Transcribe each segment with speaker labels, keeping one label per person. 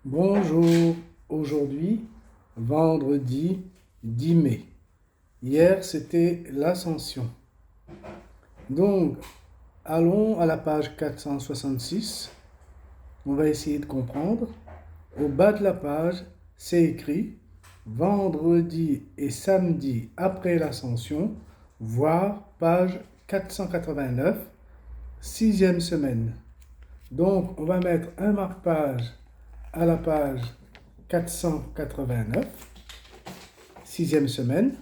Speaker 1: Bonjour, aujourd'hui, vendredi 10 mai. Hier, c'était l'Ascension. Donc, allons à la page 466. On va essayer de comprendre. Au bas de la page, c'est écrit vendredi et samedi après l'Ascension, voire page 489, sixième semaine. Donc, on va mettre un marque-page à la page 489, sixième semaine.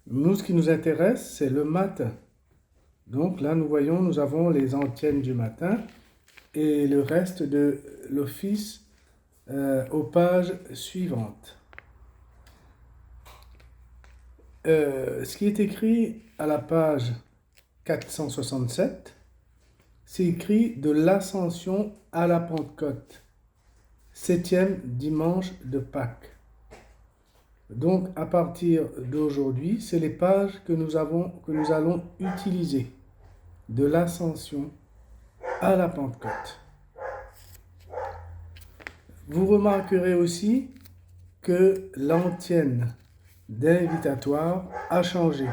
Speaker 1: Nous, ce qui nous intéresse, c'est le matin. Donc là, nous voyons, nous avons les antiennes du matin et le reste de l'office aux pages suivantes. Ce qui est écrit à la page 467, c'est écrit de l'Ascension à la Pentecôte, septième dimanche de Pâques. Donc, à partir d'aujourd'hui, c'est les pages que nous allons utiliser de l'Ascension à la Pentecôte. Vous remarquerez aussi que l'antienne d'invitatoire a changé.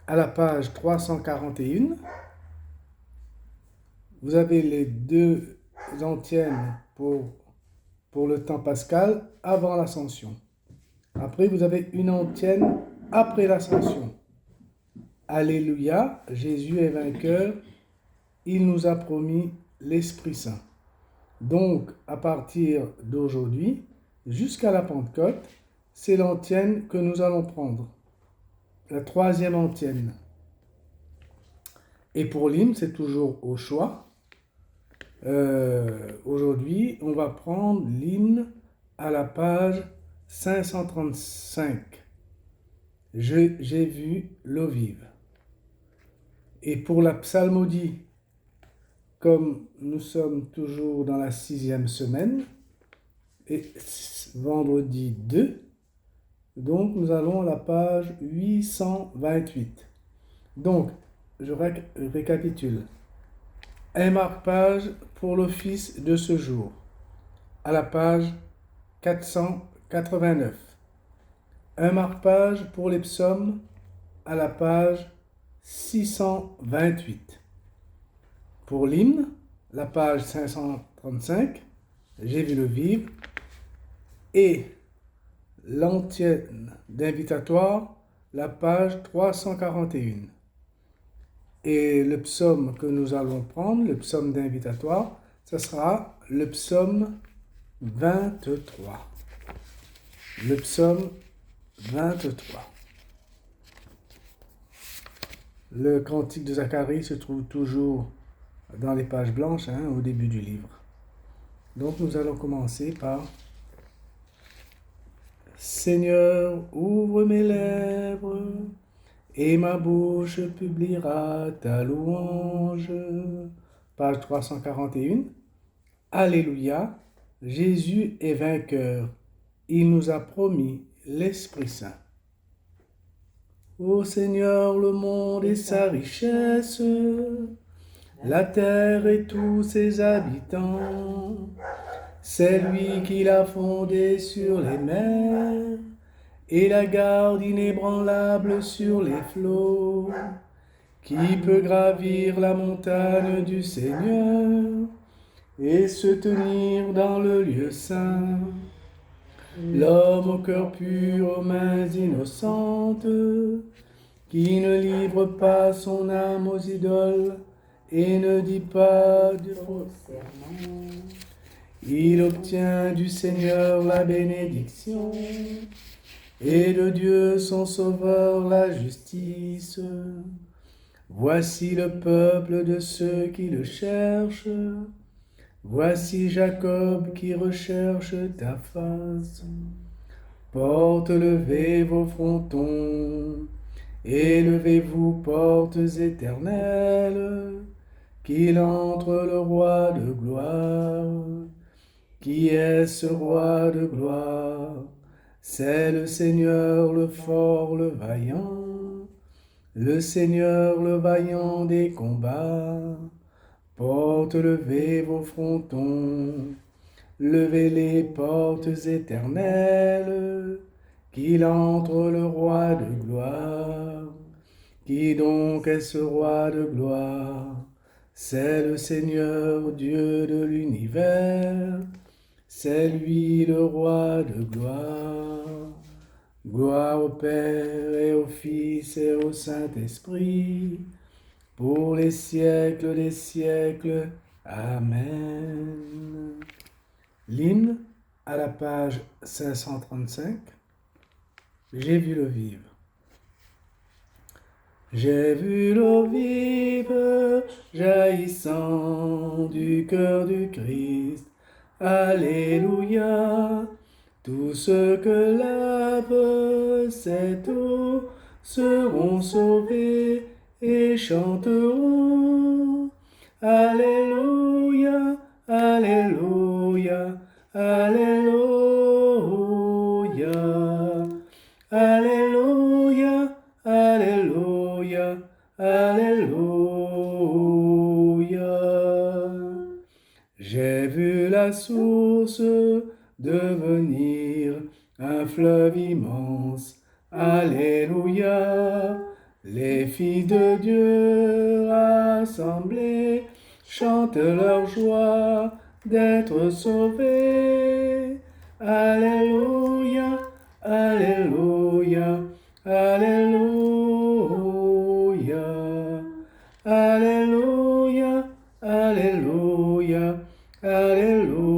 Speaker 1: À la page 341, vous avez les deux antiennes pour le temps pascal avant l'Ascension. Après, vous avez une antienne après l'Ascension. Alléluia, Jésus est vainqueur, il nous a promis l'Esprit Saint. Donc, à partir d'aujourd'hui, jusqu'à la Pentecôte, c'est l'antienne que nous allons prendre, la troisième antienne. Et pour l'hymne, c'est toujours au choix. Aujourd'hui, on va prendre l'hymne à la page 535. J'ai vu l'eau vive. Et pour la psalmodie, comme nous sommes toujours dans la sixième semaine, et vendredi 2, donc nous allons à la page 828. Donc, je récapitule. Un marque-page pour l'office de ce jour, à la page 489. Un marque-page pour les psaumes, à la page 628. Pour l'hymne, la page 535, j'ai vu le vivre, et l'antienne d'invitatoire, la page 341. Et le psaume que nous allons prendre, le psaume d'invitatoire, ce sera le psaume 23. Le psaume 23. Le cantique de Zacharie se trouve toujours dans les pages blanches, au début du livre. Donc nous allons commencer par Seigneur, ouvre mes lèvres, et ma bouche publiera ta louange. Page 341. Alléluia, Jésus est vainqueur, il nous a promis l'Esprit Saint. Ô Seigneur, le monde et sa richesse, la terre et tous ses habitants, c'est lui qui l'a fondée sur les mers et la garde inébranlable sur les flots. Qui peut gravir la montagne du Seigneur et se tenir dans le lieu saint? L'homme au cœur pur, aux mains innocentes, qui ne livre pas son âme aux idoles et ne dit pas de faux serments. Il obtient du Seigneur la bénédiction et de Dieu son Sauveur la justice. Voici le peuple de ceux qui le cherchent. Voici Jacob qui recherche ta face. Portes, levez vos frontons, et levez-vous, portes éternelles, qu'il entre le roi de gloire. Qui est ce roi de gloire? C'est le Seigneur, le fort, le vaillant, le Seigneur, le vaillant des combats. Portes, levez vos frontons, levez les portes éternelles, qu'il entre le roi de gloire. Qui donc est ce roi de gloire? C'est le Seigneur Dieu de l'univers, c'est lui le roi de gloire. Gloire au Père et au Fils et au Saint-Esprit, pour les siècles des siècles. Amen. L'hymne à la page 535. J'ai vu l'eau vive. J'ai vu l'eau vive jaillissant du cœur du Christ. Alléluia. Tous ceux que lave cette eau seront sauvés et chanteront. Alléluia, Alléluia, Alléluia, Alléluia, Alléluia, Alléluia. J'ai vu la source devenir un fleuve immense. Alléluia. Les filles de Dieu rassemblées chantent leur joie d'être sauvées. Alléluia, Alléluia, Alléluia, Alléluia, Alléluia, Alléluia.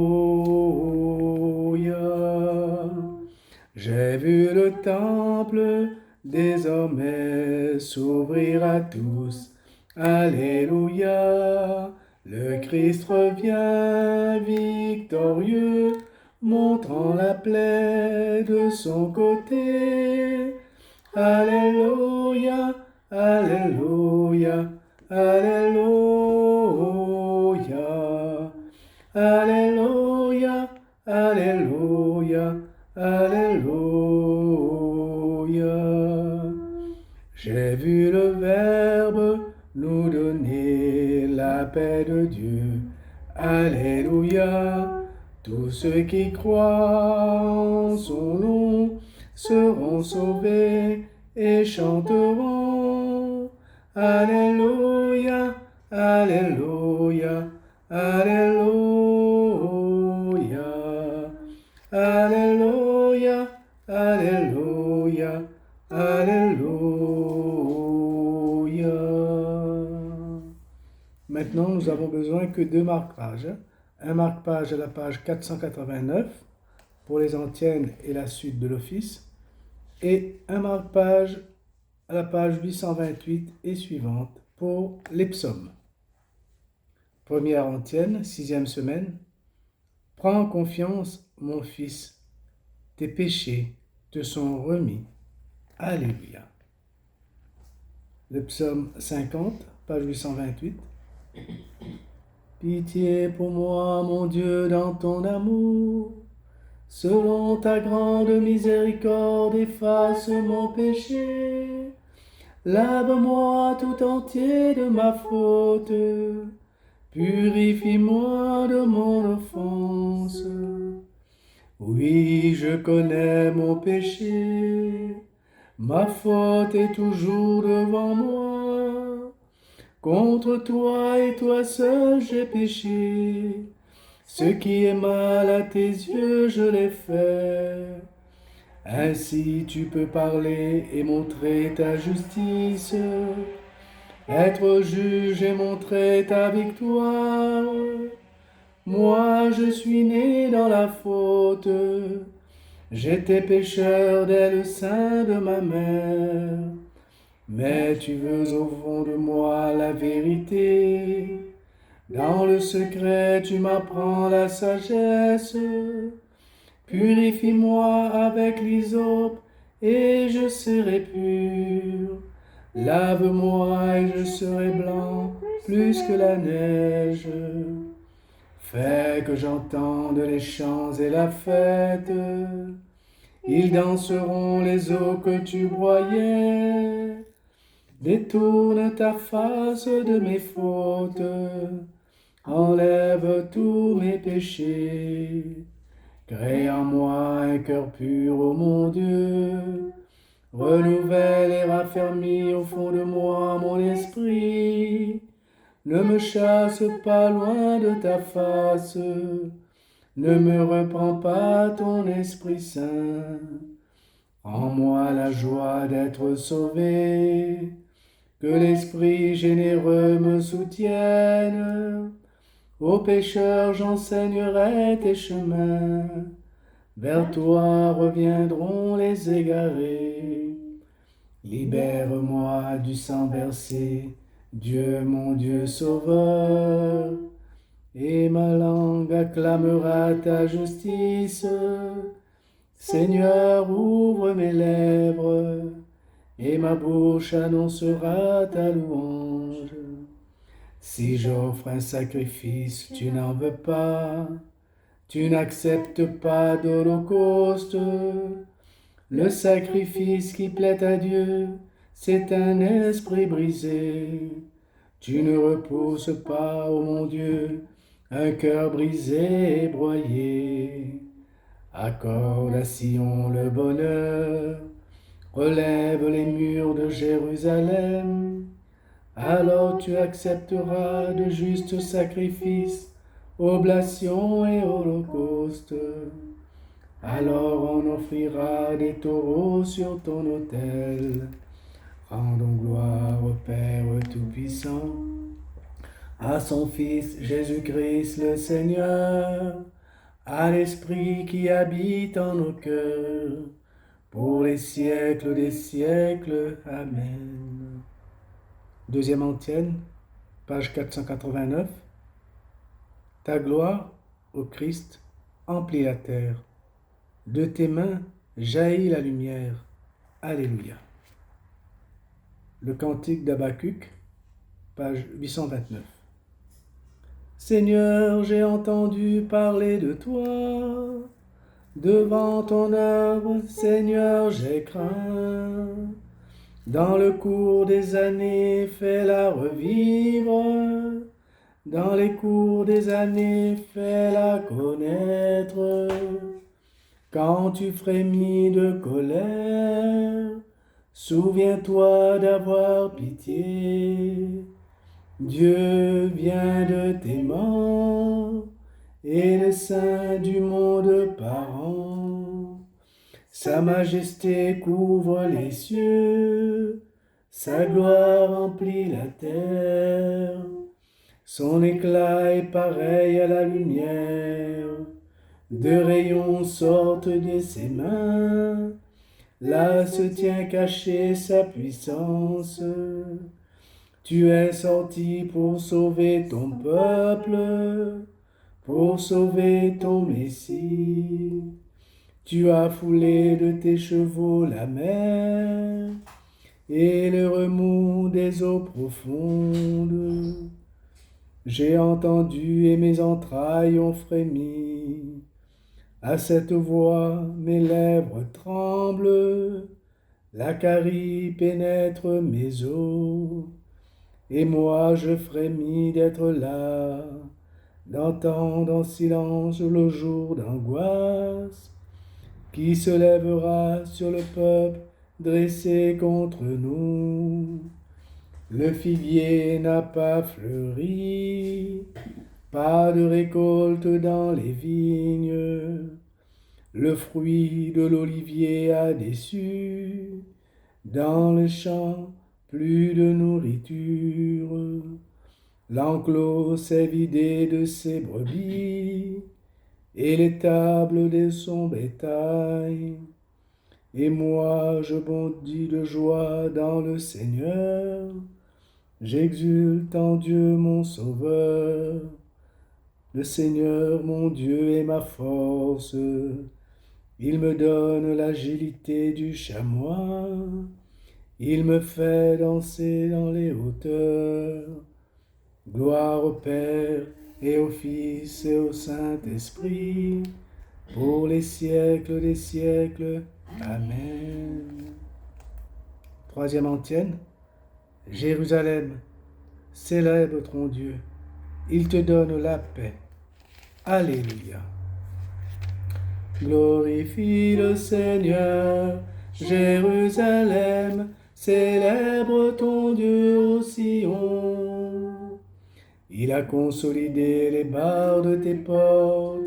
Speaker 1: J'ai vu le temple désormais s'ouvrir à tous. Alléluia. Le Christ revient victorieux, montrant la plaie de son côté. Alléluia, Alléluia, Alléluia, Alléluia, Alléluia, Alléluia. J'ai vu le Verbe nous donner la paix de Dieu. Alléluia. Tous ceux qui croient en son nom seront sauvés et chanteront. Alléluia, Alléluia, Alléluia, Alléluia, Alléluia, Alléluia. Maintenant, nous avons besoin que 2 marque-pages. Un marque-page à la page 489 pour les antiennes et la suite de l'office, et un marque-page à la page 828 et suivante pour les psaumes. Première antienne, 6e semaine. Prends confiance, mon fils, tes péchés te sont remis. Alléluia. Le psaume 50, page 828. Pitié pour moi, mon Dieu, dans ton amour. Selon ta grande miséricorde, efface mon péché. Lave-moi tout entier de ma faute. Purifie-moi de mon offense. Oui, je connais mon péché. Ma faute est toujours devant moi. Contre toi et toi seul j'ai péché. Ce qui est mal à tes yeux, je l'ai fait. Ainsi tu peux parler et montrer ta justice, être juge et montrer ta victoire. Moi, je suis né dans la faute. J'étais pécheur dès le sein de ma mère. Mais tu veux au fond de moi la vérité. Dans le secret, tu m'apprends la sagesse. Purifie-moi avec l'hysope et je serai pur. Lave-moi et je serai blanc plus que la neige. Fais que j'entende les chants et la fête. Ils danseront les eaux que tu broyais. Détourne ta face de mes fautes. enlève tous mes péchés. Crée en moi un cœur pur, ô mon Dieu. Renouvelle et raffermis au fond de moi mon esprit. Ne me chasse pas loin de ta face. Ne me reprends pas ton Esprit Saint. En moi la joie d'être sauvé. Que l'Esprit généreux me soutienne. Aux pécheurs j'enseignerai tes chemins. Vers toi reviendront les égarés. Libère-moi du sang versé, Dieu mon Dieu sauveur. Et ma langue acclamera ta justice. Seigneur, ouvre mes lèvres, et ma bouche annoncera ta louange. Si j'offre un sacrifice, tu n'en veux pas, tu n'acceptes pas d'holocauste. Le sacrifice qui plaît à Dieu, c'est un esprit brisé. Tu ne repousses pas, ô mon Dieu, un cœur brisé et broyé. Accorde à Sion le bonheur, relève les murs de Jérusalem. Alors tu accepteras de justes sacrifices, oblations et holocaustes. Alors on offrira des taureaux sur ton autel. Rendons gloire au Père Tout-Puissant, à son Fils Jésus-Christ le Seigneur, à l'Esprit qui habite en nos cœurs, pour les siècles des siècles. Amen. Deuxième antienne, page 489. Ta gloire, ô Christ, emplit la terre. De tes mains jaillit la lumière. Alléluia. Le cantique d'Habacuc, page 829. Seigneur, j'ai entendu parler de toi. Devant ton œuvre, Seigneur, j'ai craint. Dans le cours des années, fais-la revivre. Dans les cours des années, fais-la connaître. Quand tu frémis de colère, souviens-toi d'avoir pitié. Dieu vient de tes morts et les saints du monde parent. Sa majesté couvre les cieux, sa gloire remplit la terre. Son éclat est pareil à la lumière. Deux rayons sortent de ses mains. Là se tient cachée sa puissance. Tu es sorti pour sauver ton peuple, pour sauver ton Messie. Tu as foulé de tes chevaux la mer et le remous des eaux profondes. J'ai entendu et mes entrailles ont frémi. À cette voix, mes lèvres tremblent. La carie pénètre mes os. Et moi je frémis d'être là, d'entendre en silence le jour d'angoisse qui se lèvera sur le peuple dressé contre nous. Le figuier n'a pas fleuri, pas de récolte dans les vignes. Le fruit de l'olivier a déçu, dans les champs plus de nourriture. L'enclos s'est vidé de ses brebis, et les tables de son bétail. Et moi je bondis de joie dans le Seigneur, j'exulte en Dieu mon Sauveur. Le Seigneur mon Dieu est ma force, il me donne l'agilité du chamois, il me fait danser dans les hauteurs. Gloire au Père et au Fils et au Saint-Esprit, pour les siècles des siècles. Amen. Troisième antienne. Jérusalem, célèbre ton Dieu. il te donne la paix. Alléluia. Glorifie le Seigneur, Jérusalem, célèbre ton Dieu au Sion. Il a consolidé les barres de tes portes,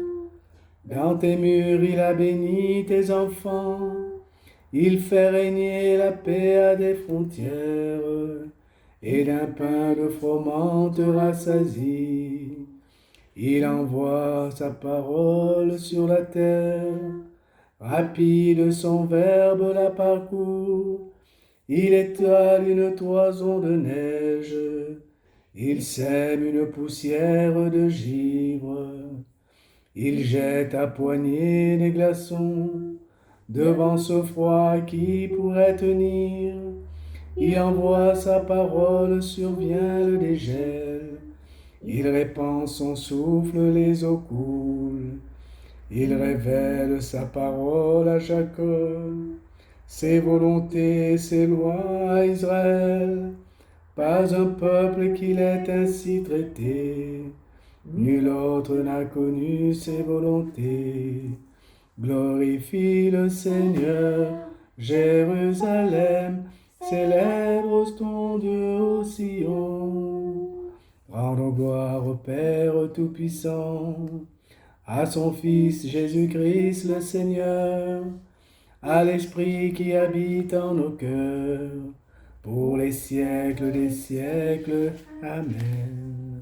Speaker 1: dans tes murs il a béni tes enfants. Il fait régner la paix à des frontières, et d'un pain de froment te rassasie. Il envoie sa parole sur la terre, rapide son verbe la parcourt. Il étale une toison de neige, il sème une poussière de givre. Il jette à poignée des glaçons, devant ce froid qui pourrait tenir. Il envoie sa parole, survient le dégel. Il répand son souffle, les eaux coulent. Il révèle sa parole à Jacob, ses volontés, ses lois à Israël. Pas un peuple qu'il ait ainsi traité, nul autre n'a connu ses volontés. Glorifie le Seigneur, Jérusalem, célèbre ton Dieu au Sion. Rendons gloire au Père Tout-Puissant, à son Fils Jésus-Christ le Seigneur, à l'Esprit qui habite en nos cœurs, pour les siècles des siècles. Amen.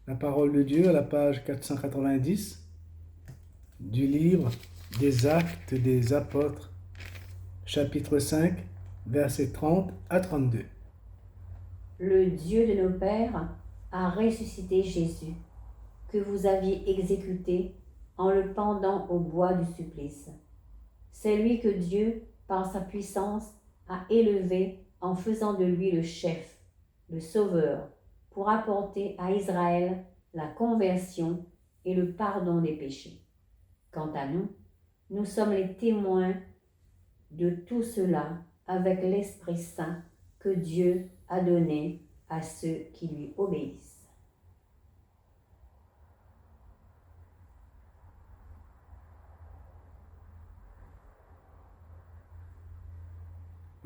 Speaker 1: La parole de Dieu à la page 490 du livre des Actes des Apôtres, chapitre 5, versets 30 à 32.
Speaker 2: Le Dieu de nos pères a ressuscité Jésus, que vous aviez exécuté en le pendant au bois du supplice. C'est lui que Dieu, par sa puissance, a élevé en faisant de lui le chef, le sauveur, pour apporter à Israël la conversion et le pardon des péchés. Quant à nous, nous sommes les témoins de tout cela avec l'Esprit Saint que Dieu a donné à ceux qui lui obéissent.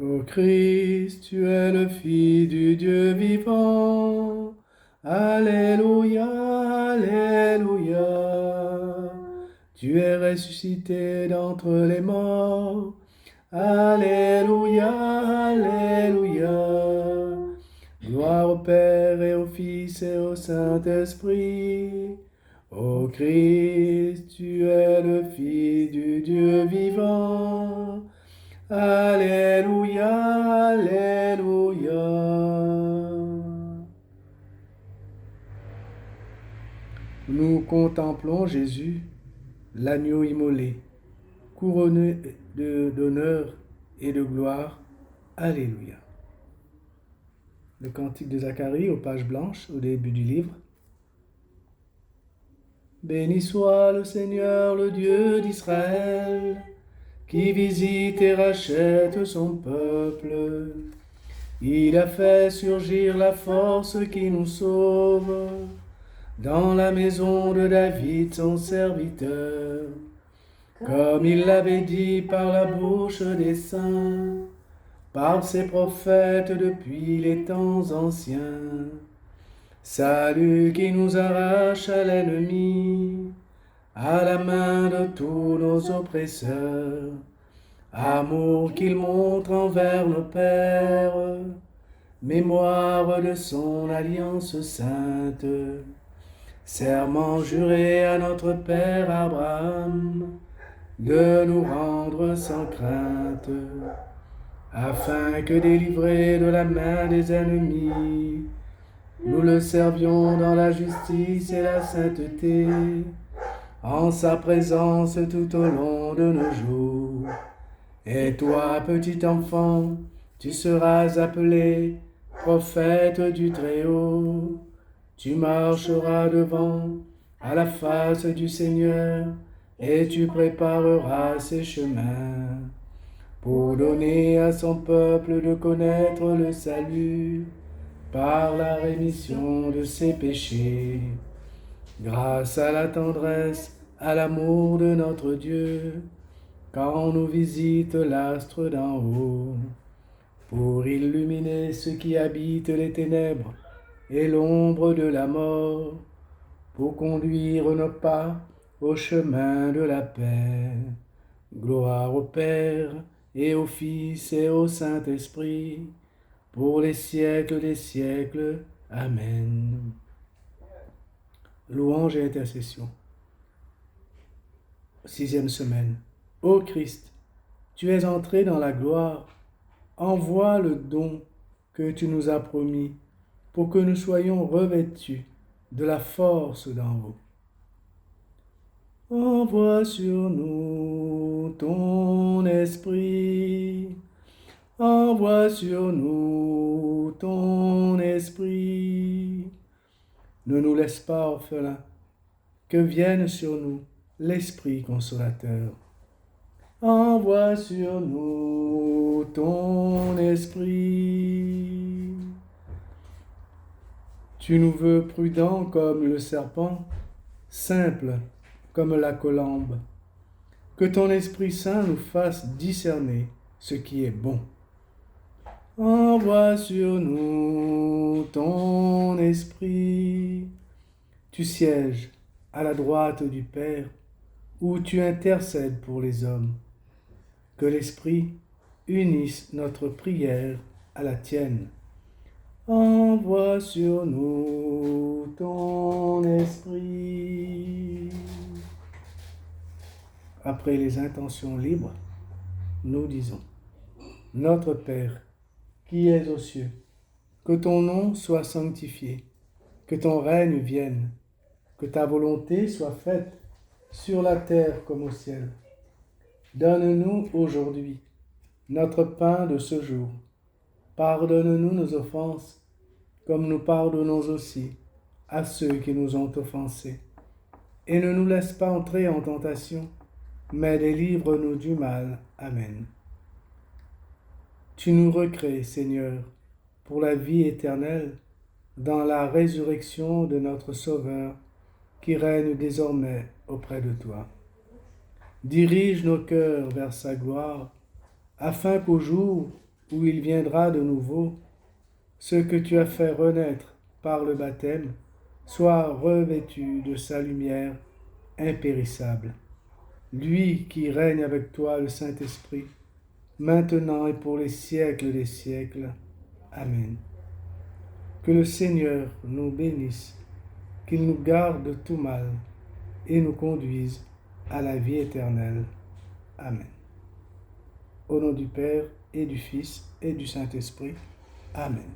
Speaker 1: Ô Christ, tu es le Fils du Dieu vivant. Alléluia, Alléluia. Tu es ressuscité d'entre les morts. Alléluia, Alléluia. Gloire au Père et au Fils et au Saint-Esprit. Ô Christ, tu es le Fils du Dieu vivant. Alléluia, Alléluia. Nous contemplons Jésus, l'agneau immolé, couronné d'honneur et de gloire. Alléluia. Le cantique de Zacharie aux pages blanches au début du livre. Béni soit le Seigneur, le Dieu d'Israël, qui visite et rachète son peuple. Il a fait surgir la force qui nous sauve dans la maison de David, son serviteur, comme il l'avait dit par la bouche des saints, par ses prophètes depuis les temps anciens. Salut qui nous arrache à l'ennemi, à la main de tous nos oppresseurs. Amour qu'il montre envers nos pères, mémoire de son alliance sainte. Serment juré à notre Père Abraham, de nous rendre sans crainte, afin que délivrés de la main des ennemis, nous le servions dans la justice et la sainteté, en sa présence tout au long de nos jours. Et toi, petit enfant, tu seras appelé prophète du Très-Haut. Tu marcheras devant, à la face du Seigneur, et tu prépareras ses chemins, pour donner à son peuple de connaître le salut par la rémission de ses péchés. Grâce à la tendresse, à l'amour de notre Dieu, quand nous visite l'astre d'en haut, pour illuminer ceux qui habitent les ténèbres et l'ombre de la mort, pour conduire nos pas au chemin de la paix. Gloire au Père, et au Fils, et au Saint-Esprit, pour les siècles des siècles. Amen. Louange et intercession. 6e semaine. Ô Christ, tu es entré dans la gloire, envoie le don que tu nous as promis, pour que nous soyons revêtus de la force d'en haut. Envoie sur nous ton esprit, envoie sur nous ton esprit. Ne nous laisse pas orphelins, que vienne sur nous l'Esprit consolateur. Envoie sur nous ton esprit. Tu nous veux prudents comme le serpent, simples comme la colombe. Que ton Esprit Saint nous fasse discerner ce qui est bon. Envoie sur nous ton esprit. Tu sièges à la droite du Père, où tu intercèdes pour les hommes. Que l'Esprit unisse notre prière à la tienne. Envoie sur nous ton esprit. Après les intentions libres, nous disons: Notre Père, qui es aux cieux, que ton nom soit sanctifié, que ton règne vienne, que ta volonté soit faite sur la terre comme au ciel. Donne-nous aujourd'hui notre pain de ce jour. Pardonne-nous nos offenses, comme nous pardonnons aussi à ceux qui nous ont offensés. Et ne nous laisse pas entrer en tentation, mais délivre-nous du mal. Amen. Tu nous recrées, Seigneur, pour la vie éternelle, dans la résurrection de notre Sauveur, qui règne désormais auprès de toi. Dirige nos cœurs vers sa gloire, afin qu'au jour où il viendra de nouveau, ce que tu as fait renaître par le baptême soit revêtu de sa lumière impérissable. Lui qui règne avec toi, le Saint-Esprit, maintenant et pour les siècles des siècles. Amen. Que le Seigneur nous bénisse, qu'il nous garde de tout mal et nous conduise à la vie éternelle. Amen. Au nom du Père et du Fils et du Saint-Esprit. Amen.